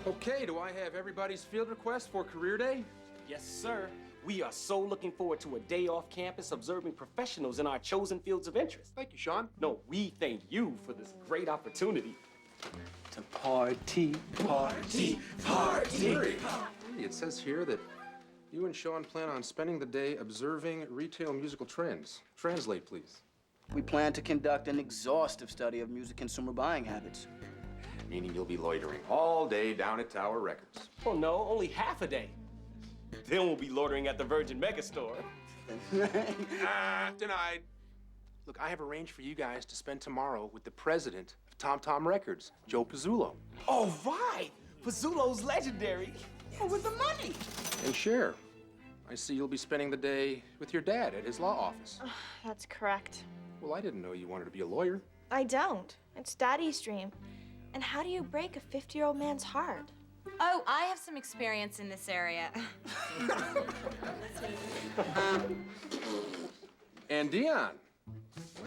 Okay, do I have everybody's field request for Career Day? Yes, sir. We are so looking forward to a day off campus observing professionals in our chosen fields of interest. Thank you, Sean. No, we thank you for this great opportunity. To party, party, party. Murray, it says here that you and Sean plan on spending the day observing retail musical trends. Translate, please. We plan to conduct an exhaustive study of music consumer buying habits. Meaning you'll be loitering all day down at Tower Records. Oh, no, only half a day. Then we'll be loitering at the Virgin Megastore. Denied. Look, I have arranged for you guys to spend tomorrow with the president of Tom Tom Records, Joe Pizzullo. Oh, right. Pizzullo's legendary. Oh, with the money. And Cher, I see you'll be spending the day with your dad at his law office. That's correct. Well, I didn't know you wanted to be a lawyer. I don't. It's Daddy's dream. And how do you break a 50-year-old man's heart? Oh, I have some experience in this area. And Dion.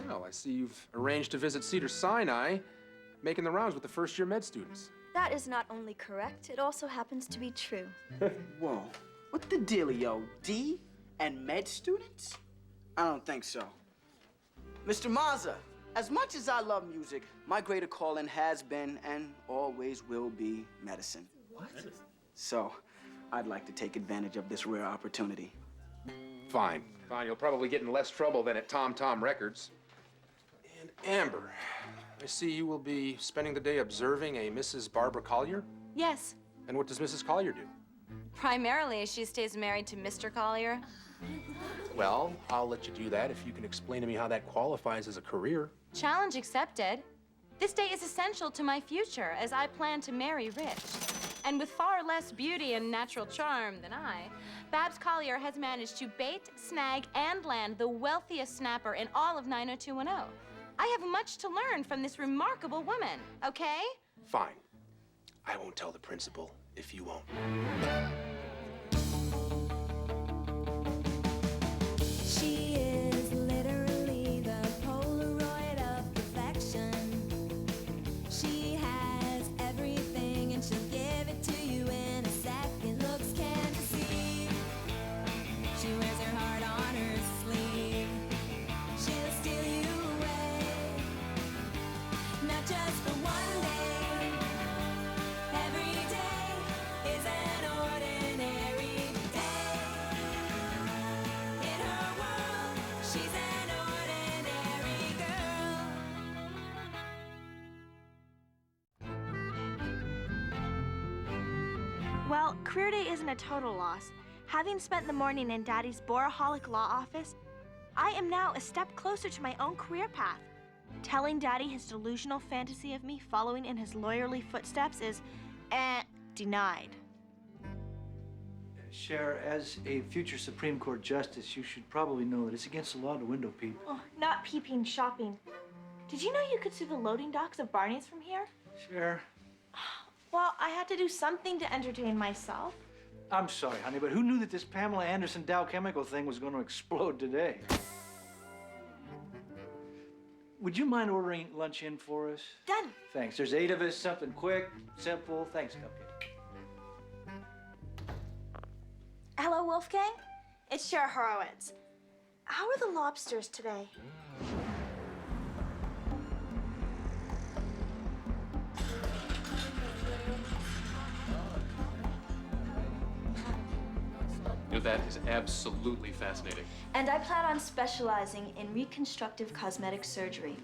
Well, I see you've arranged to visit Cedars-Sinai, making the rounds with the first-year med students. That is not only correct, it also happens to be true. Whoa, what's the dealio? Dee and med students? I don't think so. Mr. Mazza, as much as I love music, my greater calling has been and always will be medicine. What? So, I'd like to take advantage of this rare opportunity. Fine. Fine, you'll probably get in less trouble than at Tom Tom Records. And Amber, I see you will be spending the day observing a Mrs. Barbara Collier. Yes, And what does Mrs. Collier do? primarily she stays married to Mr. Collier. Well, I'll let you do that if you can explain to me how that qualifies as a career. Challenge accepted. This day is essential to my future as I plan to marry rich. And with far less beauty and natural charm than I, Babs Collier has managed to bait, snag, and land the wealthiest snapper in all of 90210. I have much to learn from this remarkable woman, okay? Fine. I won't tell the principal if you won't. She is literally the Polaroid of perfection. She has everything and she'll give it to you in a second. Looks can't deceive. She wears her heart on her sleeve. She'll steal you away, not just for one day. Every day is an ordinary day. In her world, she's an ordinary girl. Well, Career Day isn't a total loss. Having spent the morning in Daddy's boraholic law office, I am now a step closer to my own career path. Telling Daddy his delusional fantasy of me following in his lawyerly footsteps is, denied. Cher, as a future Supreme Court justice, you should probably know that it's against the law to window peep. Oh, not peeping, shopping. Did you know you could see the loading docks of Barney's from here? Cher, Well, I had to do something to entertain myself. I'm sorry, honey, but who knew that this Pamela Anderson Dow Chemical thing was going to explode today? Would you mind ordering lunch in for us? Done. Thanks. There's 8 of us, something quick, simple. Thanks, Cupcake. Hello, Wolfgang. It's Cher Horowitz. How are the lobsters today? You know, that is absolutely fascinating. And I plan on specializing in reconstructive cosmetic surgery.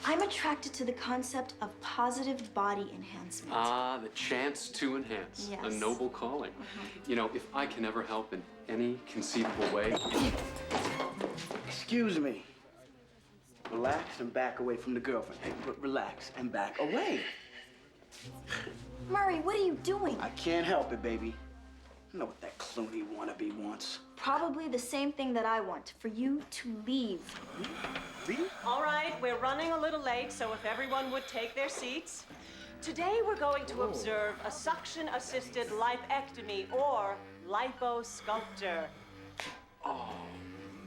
I'm attracted to the concept of positive body enhancement. Ah, the chance to enhance. Yes. A noble calling. You know, if I can ever help in any conceivable way. Excuse me. Relax and back away from the girlfriend. Hey, relax and back away. Murray, what are you doing? I can't help it, baby. You know what that Clooney wannabe wants. Probably the same thing that I want, for you to leave. Leave? All right, we're running a little late, so if everyone would take their seats. Today we're going to observe a suction-assisted lipectomy or liposculpture. Oh,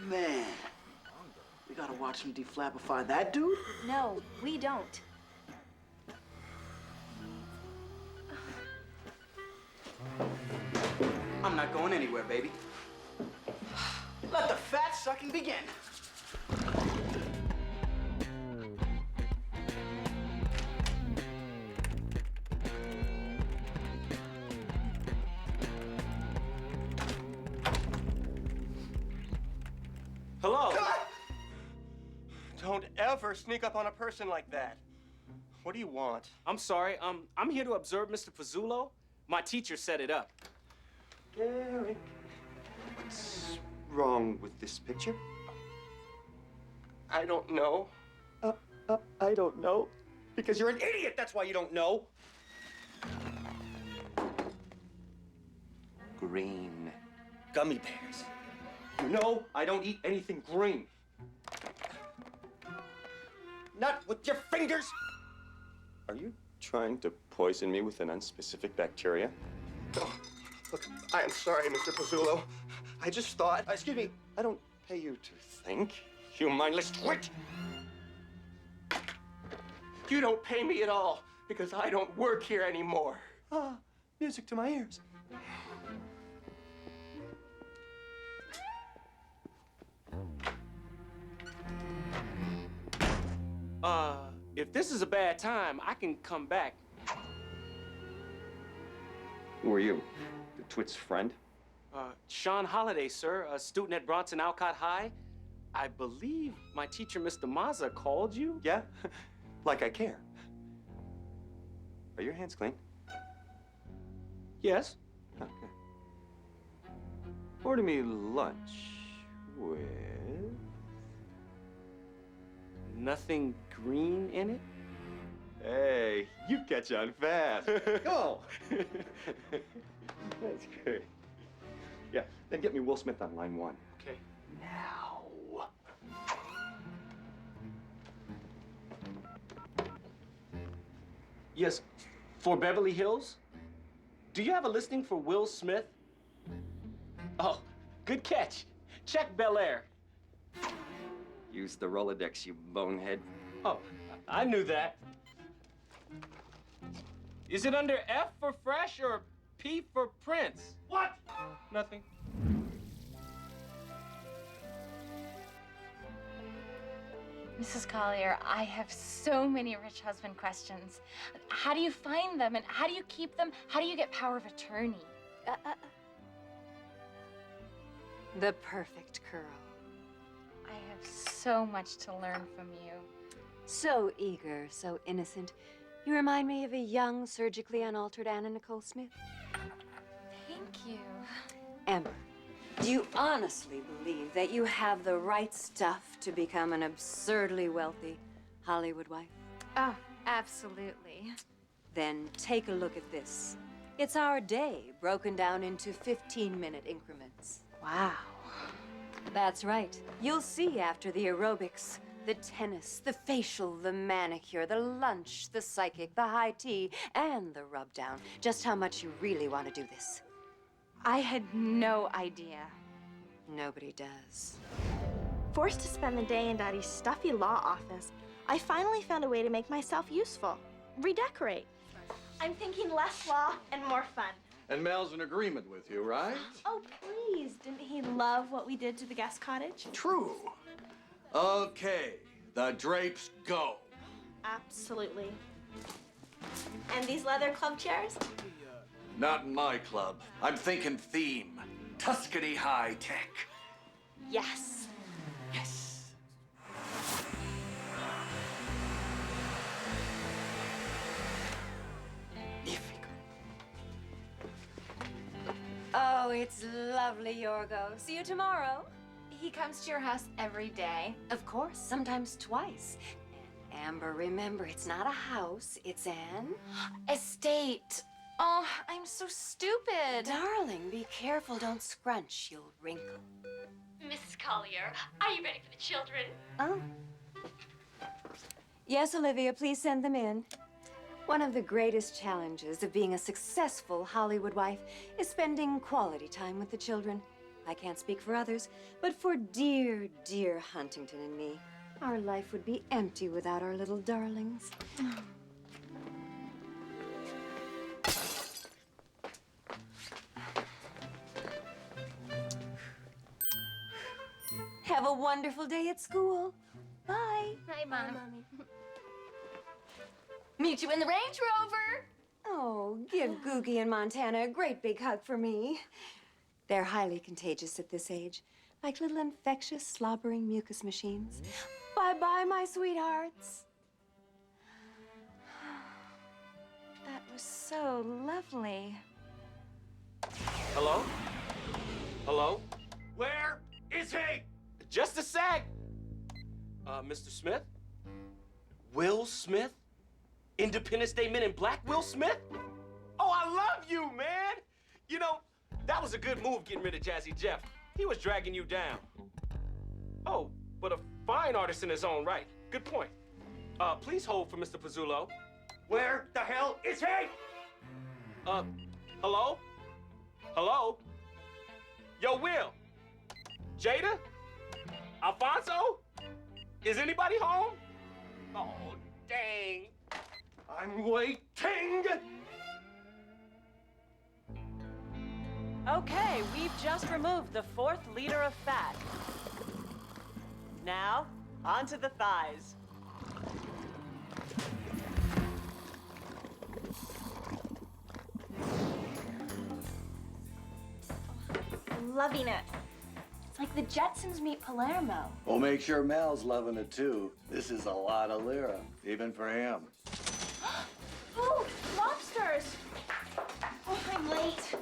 man. We gotta watch him deflapify that dude? No, we don't. I'm not going anywhere, baby. Let the fat sucking begin. Hello? Don't ever sneak up on a person like that. What do you want? I'm sorry. I'm here to observe Mr. Fazzulo. My teacher set it up. Gary, what's wrong with this picture? I don't know. I don't know. Because you're an idiot, that's why you don't know. Green. Gummy bears. You know, I don't eat anything green. Not with your fingers. Are you trying to poison me with an unspecific bacteria? Oh, look, I am sorry, Mr. Fazzulo. I just thought. Excuse me. I don't pay you to think, you mindless twit! You don't pay me at all because I don't work here anymore. Ah, music to my ears. If this is a bad time, I can come back. Who are you? The twit's friend? Sean Holliday, sir, a student at Bronson Alcott High. I believe my teacher, Mr. Mazza, called you. Yeah? Like I care. Are your hands clean? Yes. Okay. Order me lunch with... Nothing green in it? Hey, you catch on fast. Go! That's great. Yeah, then get me Will Smith on line 1. Okay. Now. Yes, for Beverly Hills? Do you have a listing for Will Smith? Oh, good catch. Check Bel Air. Use the Rolodex, you bonehead. Oh, I knew that. Is it under F for fresh or P for Prince? What? Nothing. Mrs. Collier, I have so many rich husband questions. How do you find them, and how do you keep them? How do you get power of attorney? The perfect curl. I have so much to learn from you. So eager, so innocent. You remind me of a young, surgically unaltered Anna Nicole Smith. Thank you. Amber, do you honestly believe that you have the right stuff to become an absurdly wealthy Hollywood wife? Oh, absolutely. Then take a look at this. It's our day broken down into 15-minute increments. Wow. That's right. You'll see after the aerobics, the tennis, the facial, the manicure, the lunch, the psychic, the high tea, and the rub down, just how much you really want to do this. I had no idea. Nobody does. Forced to spend the day in Daddy's stuffy law office, I finally found a way to make myself useful. Redecorate. I'm thinking less law and more fun. And Mel's in agreement with you, right? Oh, please. Didn't he love what we did to the guest cottage? True. Okay, the drapes go. Absolutely. And these leather club chairs? Not in my club. I'm thinking theme. Tuscany high tech. Yes. Yes. Oh, it's lovely, Yorgo. See you tomorrow. He comes to your house every day. Of course, sometimes twice. And Amber, remember, it's not a house, it's an... estate. Oh, I'm so stupid. Darling, be careful, don't scrunch, you'll wrinkle. Mrs. Collier, are you ready for the children? Oh. Yes, Olivia, please send them in. One of the greatest challenges of being a successful Hollywood wife is spending quality time with the children. I can't speak for others, but for dear, dear Huntington and me, our life would be empty without our little darlings. Have a wonderful day at school. Bye. Hi, Mom. Meet you in the Range Rover. Oh, give Googie and Montana a great big hug for me. They're highly contagious at this age, like little infectious, slobbering mucus machines. Bye-bye, my sweethearts. That was so lovely. Hello? Hello? Where is he? Just a sec. Mr. Smith? Will Smith? Independence Day Men in Black Will Smith? Oh, I love you, man! You know, that was a good move getting rid of Jazzy Jeff. He was dragging you down. Oh, but a fine artist in his own right. Good point. Please hold for Mr. Pizzullo. Where the hell is he? Hello? Hello? Yo, Will? Jada? Alfonso? Is anybody home? Oh, dang. I'm waiting. Okay, we've just removed the 4th liter of fat. Now, onto the thighs. Loving it. It's like the Jetsons meet Palermo. We'll make sure Mel's loving it too. This is a lot of lira, even for him. Oh, lobsters! Oh, I'm late.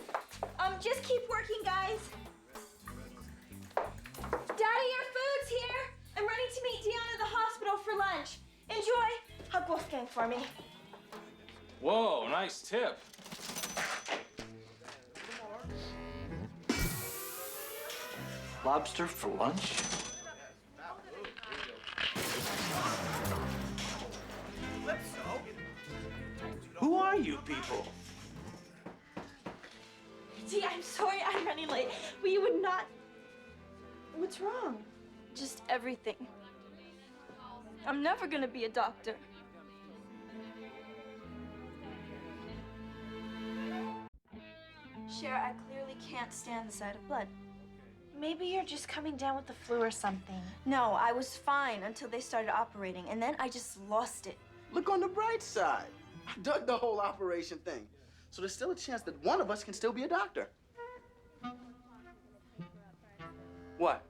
Just keep working, guys. Daddy, your food's here. I'm running to meet Dion at the hospital for lunch. Enjoy. Hug Wolfgang for me. Whoa, nice tip. Lobster for lunch? Who are you people? Dee, I'm sorry I'm running late. But you would not... What's wrong? Just everything. I'm never gonna be a doctor. Cher, I clearly can't stand the sight of blood. Maybe you're just coming down with the flu or something. No, I was fine until they started operating, and then I just lost it. Look on the bright side. I dug the whole operation thing. So there's still a chance that one of us can still be a doctor. What?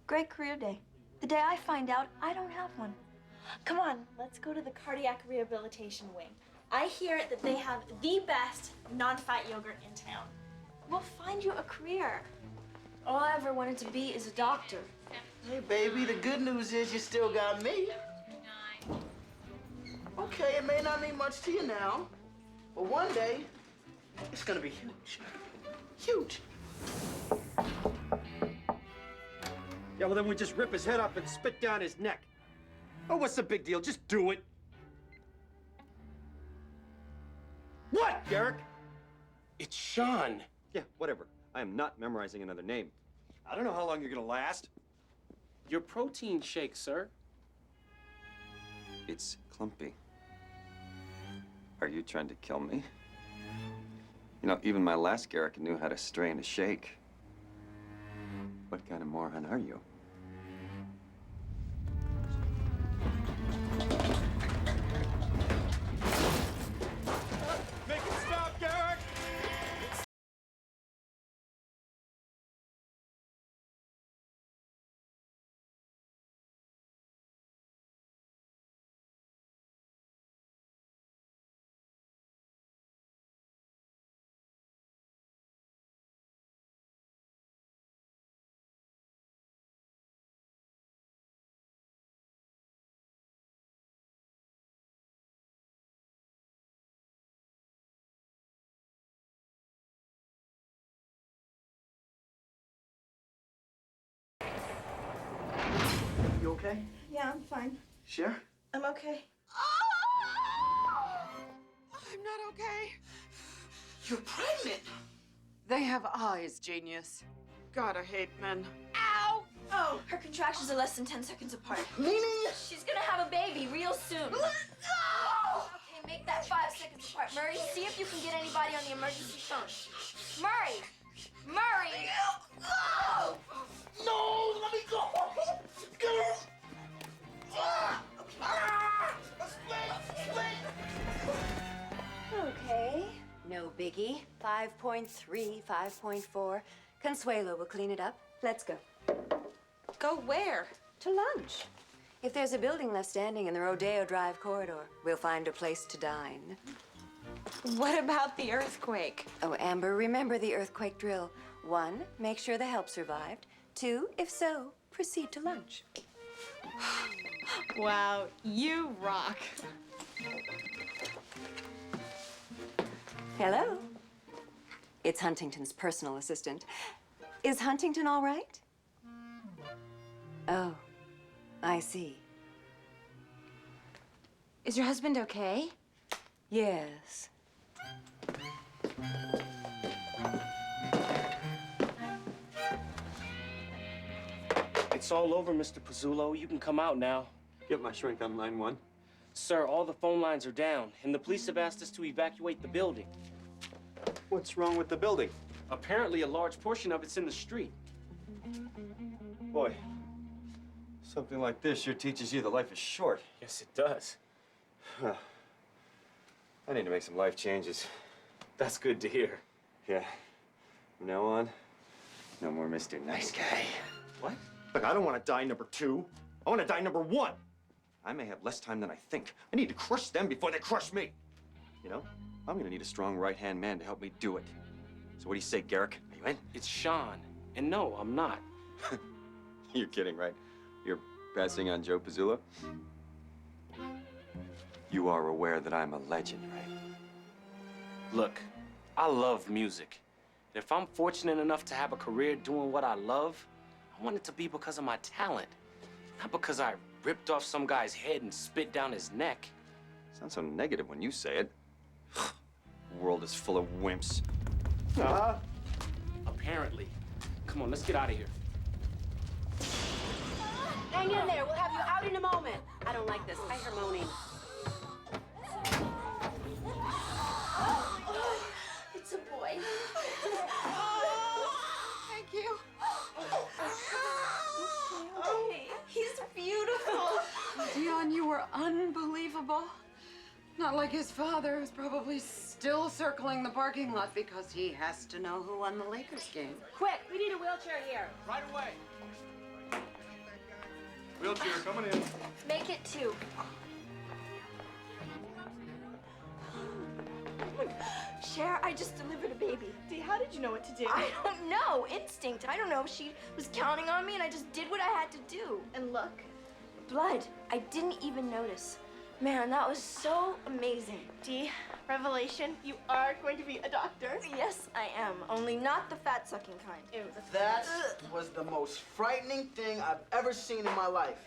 Great career day. The day I find out I don't have one. Come on, let's go to the cardiac rehabilitation wing. I hear that they have the best non-fat yogurt in town. We'll find you a career. All I ever wanted to be is a doctor. Hey, baby, the good news is you still got me. Okay, it may not mean much to you now, but one day, it's gonna be huge. Huge. Yeah, well, then we just rip his head up and spit down his neck. Oh, what's the big deal? Just do it. What, Derek? It's Sean. Yeah, whatever. I am not memorizing another name. I don't know how long you're gonna last. Your protein shake, sir. It's clumpy. Are you trying to kill me? You know, even my last Garrick knew how to strain a shake. What kind of moron are you? Make it stop, Garrick! You okay? Yeah, I'm fine. Sure? I'm okay. I'm not okay. You're pregnant. They have eyes, genius. God, I hate men. Ow! Oh, her contractions are less than 10 seconds apart. Meaning? She's gonna have a baby real soon. Okay, make that 5 seconds apart. Murray, see if you can get anybody on the emergency phone. Murray! Murray! No, let me go! Okay, no biggie. 5.3, 5.4. Consuelo will clean it up. Let's go. Go where? To lunch. If there's a building left standing in the Rodeo Drive corridor, we'll find a place to dine. What about the earthquake? Oh, Amber, remember the earthquake drill. 1, make sure the help survived. 2, if so, proceed to lunch. Wow, you rock. Hello. It's Huntington's personal assistant. Is Huntington all right? Oh, I see. Is your husband okay? Yes. It's all over, Mr. Pizzullo. You can come out now. Get my shrink on line 1. Sir, all the phone lines are down, and the police have asked us to evacuate the building. What's wrong with the building? Apparently, a large portion of it's in the street. Boy, something like this sure teaches you that life is short. Yes, it does. I need to make some life changes. That's good to hear. Yeah. From now on, no more Mr. Nice Guy. What? Look, I don't want to die number 2. I want to die number 1. I may have less time than I think. I need to crush them before they crush me. You know, I'm going to need a strong right-hand man to help me do it. So what do you say, Garrick? Are you in? It's Sean. And no, I'm not. You're kidding, right? You're passing on Joe Pizzullo? You are aware that I'm a legend, right? Look, I love music. And if I'm fortunate enough to have a career doing what I love, I want it to be because of my talent. Not because I ripped off some guy's head and spit down his neck. Sounds so negative when you say it. The world is full of wimps. Apparently. Come on, let's get out of here. Hang in there. We'll have you out in a moment. I don't like this. I hear moaning. It's a boy. Thank you. Okay. He's beautiful. Dion, you were unbelievable. Not like his father, who's probably still circling the parking lot because he has to know who won the Lakers game. Quick, we need a wheelchair here. Right away. Wheelchair coming in. Make it 2. Cher, I just delivered a baby. Dee, how did you know what to do? I don't know. Instinct. I don't know. She was counting on me and I just did what I had to do. And look. Blood. I didn't even notice. Man, that was so amazing. Dee, revelation, you are going to be a doctor. Yes, I am. Only not the fat-sucking kind. Ew, That was the most frightening thing I've ever seen in my life.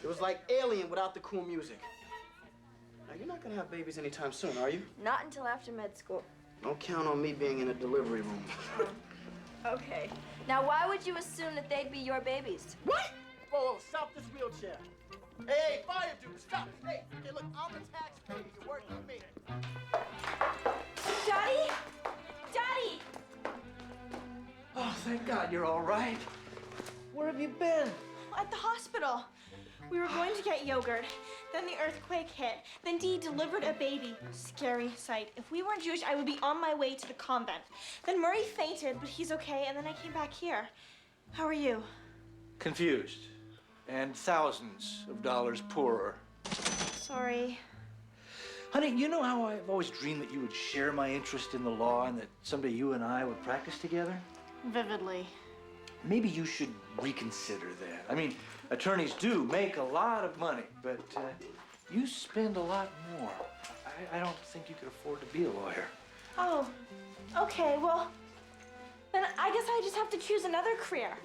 It was like Alien without the cool music. Now, you're not gonna have babies anytime soon, are you? Not until after med school. Don't count on me being in a delivery room. Okay. Now, why would you assume that they'd be your babies? What? Whoa, stop this wheelchair. Hey, fire dude, stop. Hey, look, I'm the taxpayer. You're working with me. Daddy? Daddy! Oh, thank God you're all right. Where have you been? At the hospital. We were going to get yogurt. Then the earthquake hit. Then Dee delivered a baby. Scary sight. If we weren't Jewish, I would be on my way to the convent. Then Murray fainted, but he's okay, and then I came back here. How are you? Confused. And thousands of dollars poorer. Sorry. Honey, you know how I've always dreamed that you would share my interest in the law and that someday you and I would practice together? Vividly. Maybe you should reconsider that. I mean, attorneys do make a lot of money, but you spend a lot more. I don't think you could afford to be a lawyer. Oh, okay, well, then I guess I just have to choose another career.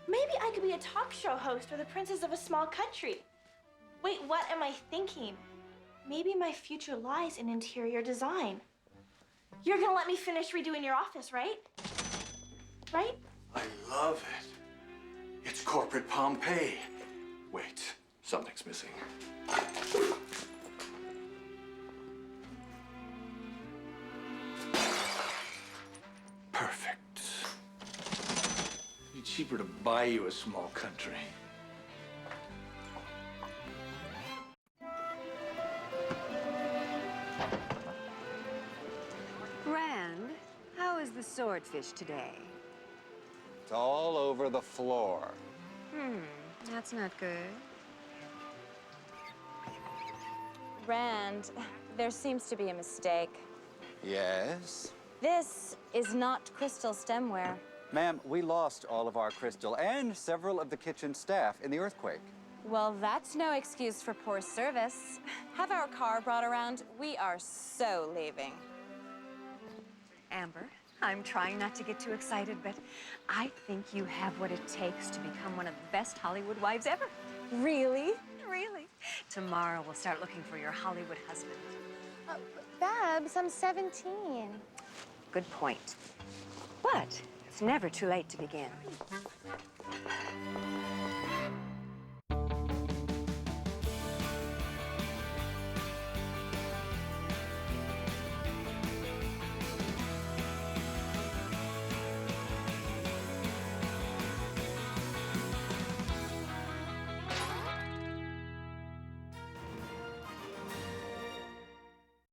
Maybe I could be a talk show host or the princess of a small country. Wait, what am I thinking? Maybe my future lies in interior design. You're gonna let me finish redoing your office, right? Right? I love it. It's corporate Pompeii. Wait, something's missing. Perfect. cheaper to buy you a small country. Rand, how is the swordfish today? It's all over the floor. That's not good. Rand, there seems to be a mistake. Yes? This is not crystal stemware. Ma'am, we lost all of our crystal and several of the kitchen staff in the earthquake. Well, that's no excuse for poor service. Have our car brought around. We are so leaving. Amber, I'm trying not to get too excited, but I think you have what it takes to become one of the best Hollywood wives ever. Really? Really. Tomorrow we'll start looking for your Hollywood husband. Babs, I'm 17. Good point. But it's never too late to begin.